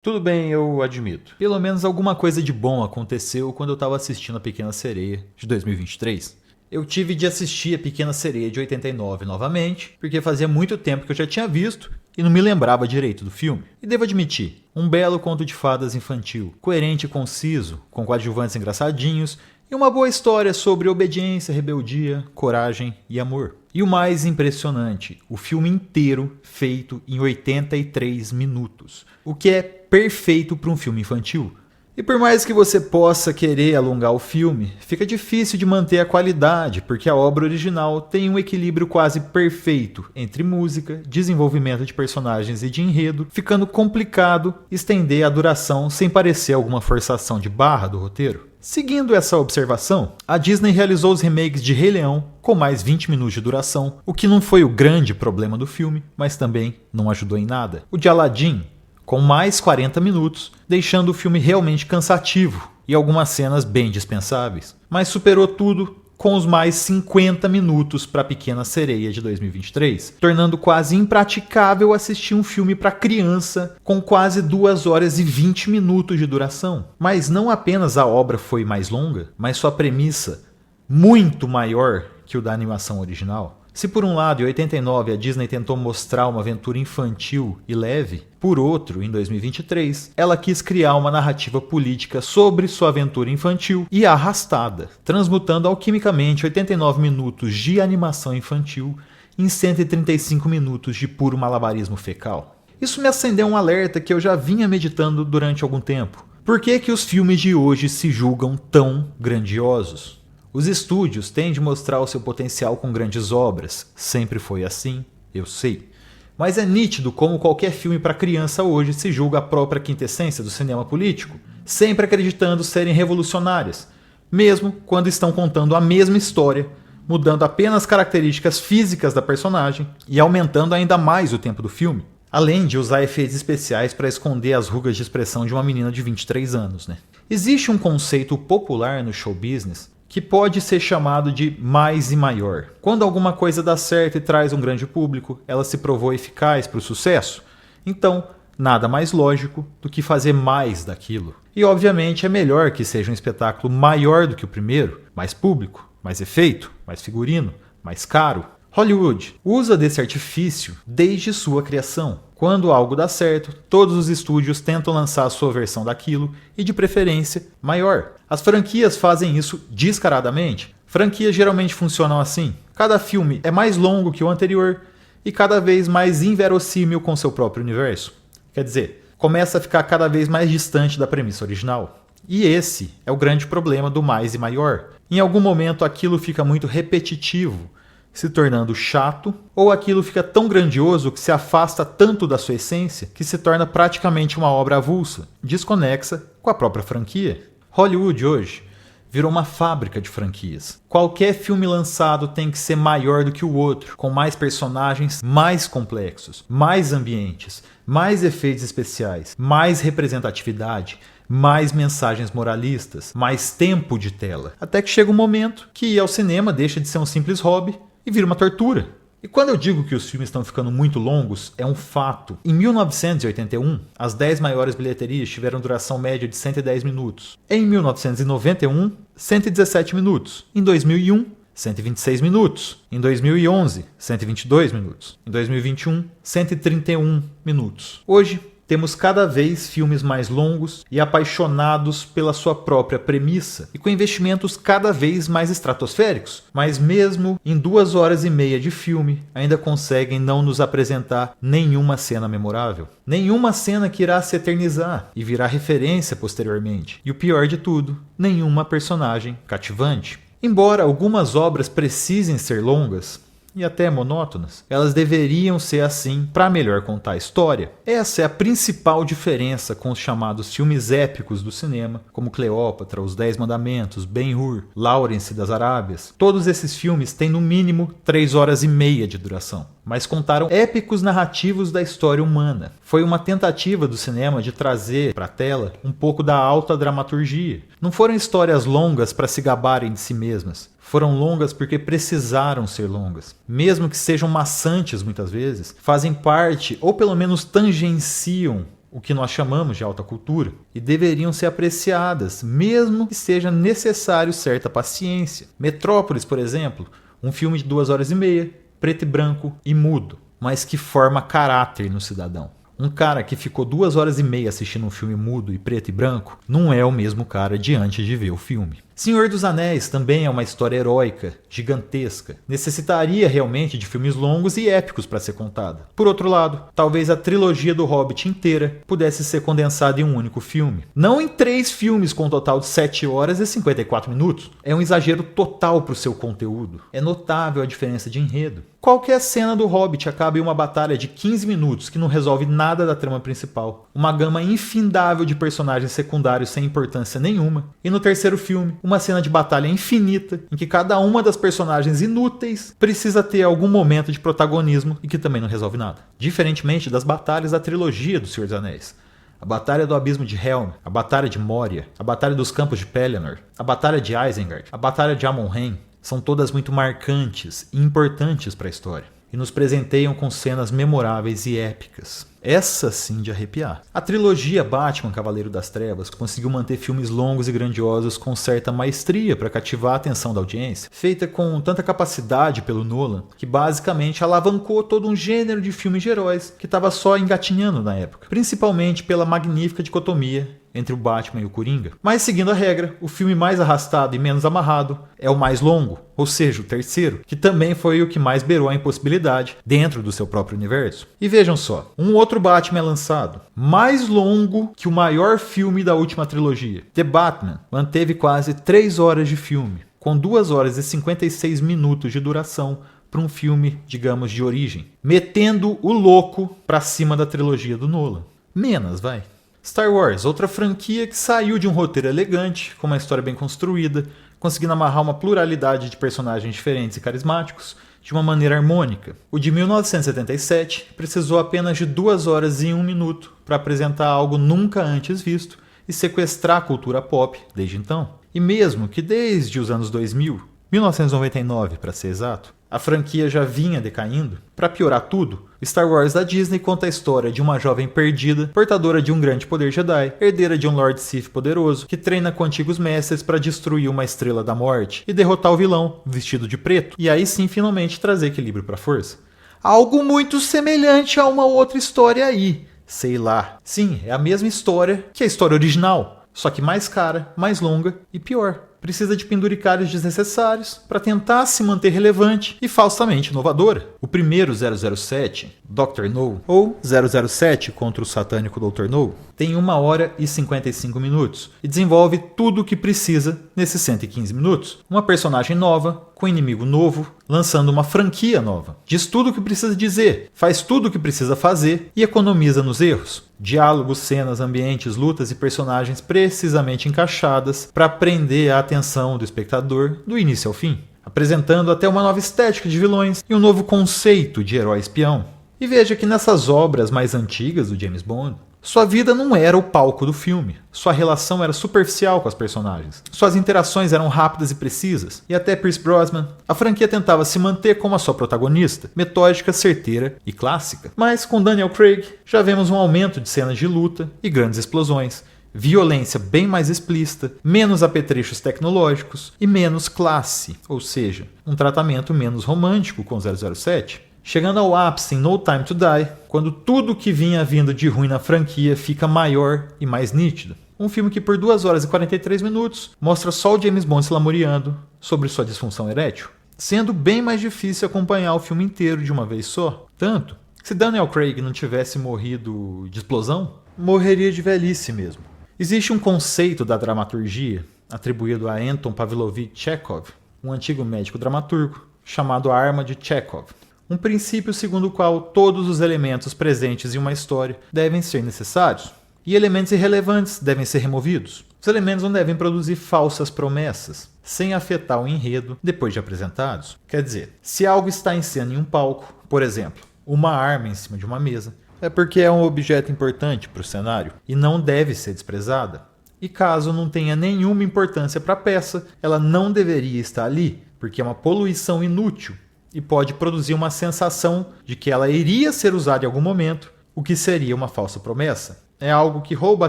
Tudo bem, eu admito. Pelo menos alguma coisa de bom aconteceu quando eu estava assistindo A Pequena Sereia de 2023. Eu tive de assistir A Pequena Sereia de 89 novamente, porque fazia muito tempo que eu já tinha visto e não me lembrava direito do filme. E devo admitir, um belo conto de fadas infantil, coerente e conciso, com coadjuvantes engraçadinhos e uma boa história sobre obediência, rebeldia, coragem e amor. E o mais impressionante, o filme inteiro feito em 83 minutos, o que é perfeito para um filme infantil. E por mais que você possa querer alongar o filme, fica difícil de manter a qualidade, porque a obra original tem um equilíbrio quase perfeito entre música, desenvolvimento de personagens e de enredo, ficando complicado estender a duração sem parecer alguma forçação de barra do roteiro. Seguindo essa observação, a Disney realizou os remakes de Rei Leão com mais 20 minutos de duração, o que não foi o grande problema do filme, mas também não ajudou em nada. O de Aladdin, com mais 40 minutos, deixando o filme realmente cansativo e algumas cenas bem dispensáveis, mas superou tudo com os mais 50 minutos para A Pequena Sereia de 2023, tornando quase impraticável assistir um filme para criança com quase 2 horas e 20 minutos de duração. Mas não apenas a obra foi mais longa, mas sua premissa muito maior que o da animação original. Se por um lado, em 89, a Disney tentou mostrar uma aventura infantil e leve, por outro, em 2023, ela quis criar uma narrativa política sobre sua aventura infantil e arrastada, transmutando alquimicamente 89 minutos de animação infantil em 135 minutos de puro malabarismo fecal. Isso me acendeu um alerta que eu já vinha meditando durante algum tempo. Por que os filmes de hoje se julgam tão grandiosos? Os estúdios têm de mostrar o seu potencial com grandes obras. Sempre foi assim, eu sei. Mas é nítido como qualquer filme para criança hoje se julga a própria quintessência do cinema político, sempre acreditando serem revolucionárias, mesmo quando estão contando a mesma história, mudando apenas características físicas da personagem e aumentando ainda mais o tempo do filme. Além de usar efeitos especiais para esconder as rugas de expressão de uma menina de 23 anos, né? Existe um conceito popular no show business que pode ser chamado de mais e maior. Quando alguma coisa dá certo e traz um grande público, ela se provou eficaz para o sucesso. Então, nada mais lógico do que fazer mais daquilo. E obviamente é melhor que seja um espetáculo maior do que o primeiro, mais público, mais efeito, mais figurino, mais caro. Hollywood usa desse artifício desde sua criação. Quando algo dá certo, todos os estúdios tentam lançar a sua versão daquilo e, de preferência, maior. As franquias fazem isso descaradamente. Franquias geralmente funcionam assim. Cada filme é mais longo que o anterior e cada vez mais inverossímil com seu próprio universo. Quer dizer, começa a ficar cada vez mais distante da premissa original. E esse é o grande problema do mais e maior. Em algum momento aquilo fica muito repetitivo, se tornando chato, ou aquilo fica tão grandioso que se afasta tanto da sua essência que se torna praticamente uma obra avulsa, desconexa com a própria franquia. Hollywood hoje virou uma fábrica de franquias. Qualquer filme lançado tem que ser maior do que o outro, com mais personagens mais complexos, mais ambientes, mais efeitos especiais, mais representatividade, mais mensagens moralistas, mais tempo de tela. Até que chega um momento que ir ao cinema deixa de ser um simples hobby e vira uma tortura. E quando eu digo que os filmes estão ficando muito longos, é um fato. Em 1981, as 10 maiores bilheterias tiveram duração média de 110 minutos. Em 1991, 117 minutos. Em 2001, 126 minutos. Em 2011, 122 minutos. Em 2021, 131 minutos. Hoje, temos cada vez filmes mais longos e apaixonados pela sua própria premissa e com investimentos cada vez mais estratosféricos, mas mesmo em 2 horas e meia de filme, ainda conseguem não nos apresentar nenhuma cena memorável. Nenhuma cena que irá se eternizar e virá referência posteriormente. E o pior de tudo, nenhuma personagem cativante. Embora algumas obras precisem ser longas, e até monótonas, elas deveriam ser assim para melhor contar a história. Essa é a principal diferença com os chamados filmes épicos do cinema, como Cleópatra, Os 10 Mandamentos, Ben-Hur, Lawrence das Arábias. Todos esses filmes têm no mínimo 3 horas e meia de duração, mas contaram épicos narrativos da história humana. Foi uma tentativa do cinema de trazer para a tela um pouco da alta dramaturgia. Não foram histórias longas para se gabarem de si mesmas. Foram longas porque precisaram ser longas. Mesmo que sejam maçantes muitas vezes, fazem parte ou pelo menos tangenciam o que nós chamamos de alta cultura, e deveriam ser apreciadas, mesmo que seja necessário certa paciência. Metrópolis, por exemplo, um filme de 2 horas e meia, preto e branco e mudo, mas que forma caráter no cidadão. Um cara que ficou 2 horas e meia assistindo um filme mudo e preto e branco não é o mesmo cara diante de ver o filme. Senhor dos Anéis também é uma história heróica, gigantesca. Necessitaria realmente de filmes longos e épicos para ser contada. Por outro lado, talvez a trilogia do Hobbit inteira pudesse ser condensada em um único filme. Não em 3 filmes com um total de 7 horas e 54 minutos. É um exagero total para o seu conteúdo. É notável a diferença de enredo. Qualquer cena do Hobbit acaba em uma batalha de 15 minutos que não resolve nada da trama principal. Uma gama infindável de personagens secundários sem importância nenhuma. E no terceiro filme, uma cena de batalha infinita, em que cada uma das personagens inúteis precisa ter algum momento de protagonismo e que também não resolve nada. Diferentemente das batalhas da trilogia do Senhor dos Anéis. A Batalha do Abismo de Helm, a Batalha de Moria, a Batalha dos Campos de Pelennor, a Batalha de Isengard, a Batalha de Amon-Hen, são todas muito marcantes e importantes para a história. E nos presenteiam com cenas memoráveis e épicas. Essa sim de arrepiar. A trilogia Batman Cavaleiro das Trevas conseguiu manter filmes longos e grandiosos com certa maestria para cativar a atenção da audiência, feita com tanta capacidade pelo Nolan, que basicamente alavancou todo um gênero de filmes de heróis que estava só engatinhando na época, principalmente pela magnífica dicotomia entre o Batman e o Coringa. Mas seguindo a regra, o filme mais arrastado e menos amarrado é o mais longo, ou seja, o terceiro, que também foi o que mais beirou a impossibilidade dentro do seu próprio universo. E vejam só, um outro Batman é lançado, mais longo que o maior filme da última trilogia. The Batman manteve quase 3 horas de filme, com 2 horas e 56 minutos de duração para um filme, digamos, de origem, metendo o louco para cima da trilogia do Nolan. Menos, vai. Star Wars, outra franquia que saiu de um roteiro elegante, com uma história bem construída, conseguindo amarrar uma pluralidade de personagens diferentes e carismáticos de uma maneira harmônica. O de 1977 precisou apenas de 2 horas e 1 minuto para apresentar algo nunca antes visto e sequestrar a cultura pop desde então. E mesmo que desde os anos 2000, 1999 para ser exato, a franquia já vinha decaindo, para piorar tudo, Star Wars da Disney conta a história de uma jovem perdida, portadora de um grande poder Jedi, herdeira de um Lord Sith poderoso, que treina com antigos mestres para destruir uma estrela da morte e derrotar o vilão, vestido de preto, e aí sim finalmente trazer equilíbrio para a força. Algo muito semelhante a uma outra história aí, sei lá. Sim, é a mesma história que a história original, só que mais cara, mais longa e pior. Precisa de penduricalhos desnecessários para tentar se manter relevante e falsamente inovadora. O primeiro 007, Dr. No, ou 007 contra o satânico Dr. No, tem 1 hora e 55 minutos e desenvolve tudo o que precisa nesses 115 minutos. Uma personagem nova, com inimigo novo, lançando uma franquia nova. Diz tudo o que precisa dizer, faz tudo o que precisa fazer e economiza nos erros. Diálogos, cenas, ambientes, lutas e personagens precisamente encaixadas para prender a atenção do espectador do início ao fim, apresentando até uma nova estética de vilões e um novo conceito de herói espião. E veja que nessas obras mais antigas do James Bond, sua vida não era o palco do filme, sua relação era superficial com as personagens, suas interações eram rápidas e precisas, e até Pierce Brosnan, a franquia tentava se manter como a sua protagonista, metódica, certeira e clássica. Mas com Daniel Craig, já vemos um aumento de cenas de luta e grandes explosões, violência bem mais explícita, menos apetrechos tecnológicos e menos classe, ou seja, um tratamento menos romântico com 007. Chegando ao ápice em No Time to Die, quando tudo que vinha vindo de ruim na franquia fica maior e mais nítido. Um filme que por 2 horas e 43 minutos mostra só o James Bond se lamuriando sobre sua disfunção erétil, sendo bem mais difícil acompanhar o filme inteiro de uma vez só. Tanto que se Daniel Craig não tivesse morrido de explosão, morreria de velhice mesmo. Existe um conceito da dramaturgia atribuído a Anton Pavlovich Chekhov, um antigo médico dramaturgo, chamado a arma de Chekhov. Um princípio segundo o qual todos os elementos presentes em uma história devem ser necessários e elementos irrelevantes devem ser removidos. Os elementos não devem produzir falsas promessas, sem afetar o enredo depois de apresentados. Quer dizer, se algo está em cena em um palco, por exemplo, uma arma em cima de uma mesa, é porque é um objeto importante para o cenário e não deve ser desprezada. E caso não tenha nenhuma importância para a peça, ela não deveria estar ali, porque é uma poluição inútil e pode produzir uma sensação de que ela iria ser usada em algum momento, o que seria uma falsa promessa. É algo que rouba a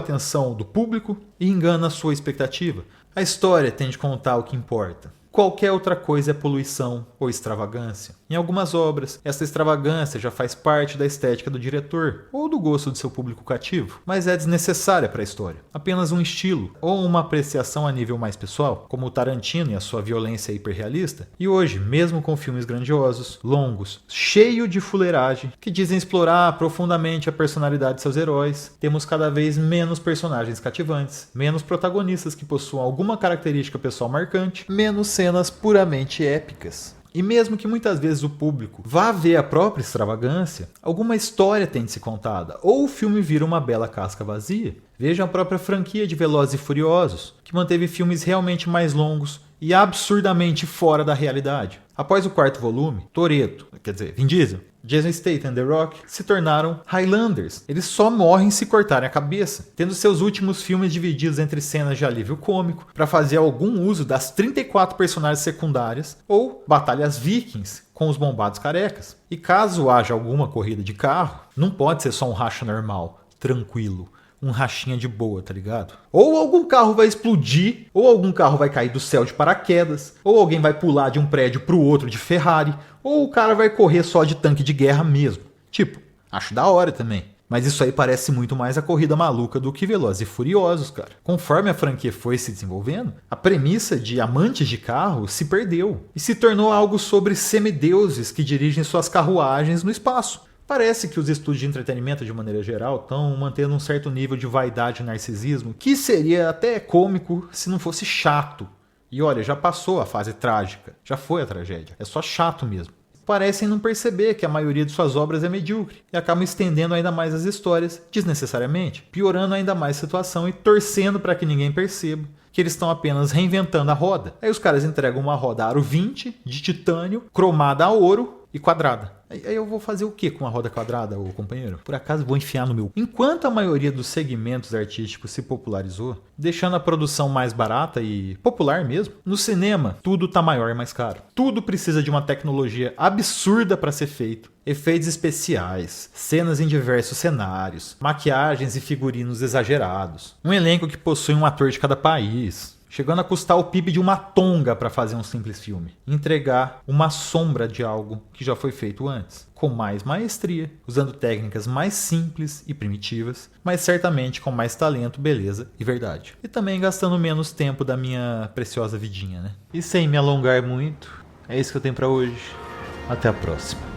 atenção do público e engana a sua expectativa. A história tem de contar o que importa. Qualquer outra coisa é poluição ou extravagância. Em algumas obras, essa extravagância já faz parte da estética do diretor ou do gosto do seu público cativo, mas é desnecessária para a história. Apenas um estilo ou uma apreciação a nível mais pessoal, como o Tarantino e a sua violência hiperrealista. E hoje, mesmo com filmes grandiosos, longos, cheio de fuleiragem, que dizem explorar profundamente a personalidade de seus heróis, temos cada vez menos personagens cativantes, menos protagonistas que possuam alguma característica pessoal marcante, menos cenas puramente épicas. E mesmo que muitas vezes o público vá ver a própria extravagância, alguma história tem de ser contada, ou o filme vira uma bela casca vazia. Vejam a própria franquia de Velozes e Furiosos, que manteve filmes realmente mais longos e absurdamente fora da realidade. Após o quarto volume, Vin Diesel, Jason Statham e The Rock se tornaram Highlanders. Eles só morrem se cortarem a cabeça, tendo seus últimos filmes divididos entre cenas de alívio cômico para fazer algum uso das 34 personagens secundárias ou batalhas vikings com os bombados carecas. E caso haja alguma corrida de carro, não pode ser só um racha normal, tranquilo. Um rachinha de boa, tá ligado? Ou algum carro vai explodir, ou algum carro vai cair do céu de paraquedas, ou alguém vai pular de um prédio pro outro de Ferrari, ou o cara vai correr só de tanque de guerra mesmo. Tipo, acho da hora também. Mas isso aí parece muito mais a corrida maluca do que Velozes e Furiosos, cara. Conforme a franquia foi se desenvolvendo, a premissa de amantes de carro se perdeu e se tornou algo sobre semideuses que dirigem suas carruagens no espaço. Parece que os estúdios de entretenimento, de maneira geral, estão mantendo um certo nível de vaidade e narcisismo, que seria até cômico se não fosse chato. E olha, já passou a fase trágica, já foi a tragédia, é só chato mesmo. Parecem não perceber que a maioria de suas obras é medíocre e acabam estendendo ainda mais as histórias, desnecessariamente, piorando ainda mais a situação e torcendo para que ninguém perceba que eles estão apenas reinventando a roda. Aí os caras entregam uma roda aro 20, de titânio, cromada a ouro e quadrada. Aí eu vou fazer o que com a roda quadrada, ô companheiro? Por acaso vou enfiar no meu... Enquanto a maioria dos segmentos artísticos se popularizou, deixando a produção mais barata e popular mesmo, no cinema tudo tá maior e mais caro. Tudo precisa de uma tecnologia absurda para ser feito. Efeitos especiais, cenas em diversos cenários, maquiagens e figurinos exagerados. Um elenco que possui um ator de cada país, chegando a custar o PIB de uma Tonga para fazer um simples filme. Entregar uma sombra de algo que já foi feito antes, com mais maestria, usando técnicas mais simples e primitivas, mas certamente com mais talento, beleza e verdade. E também gastando menos tempo da minha preciosa vidinha, né? E sem me alongar muito, é isso que eu tenho para hoje. Até a próxima.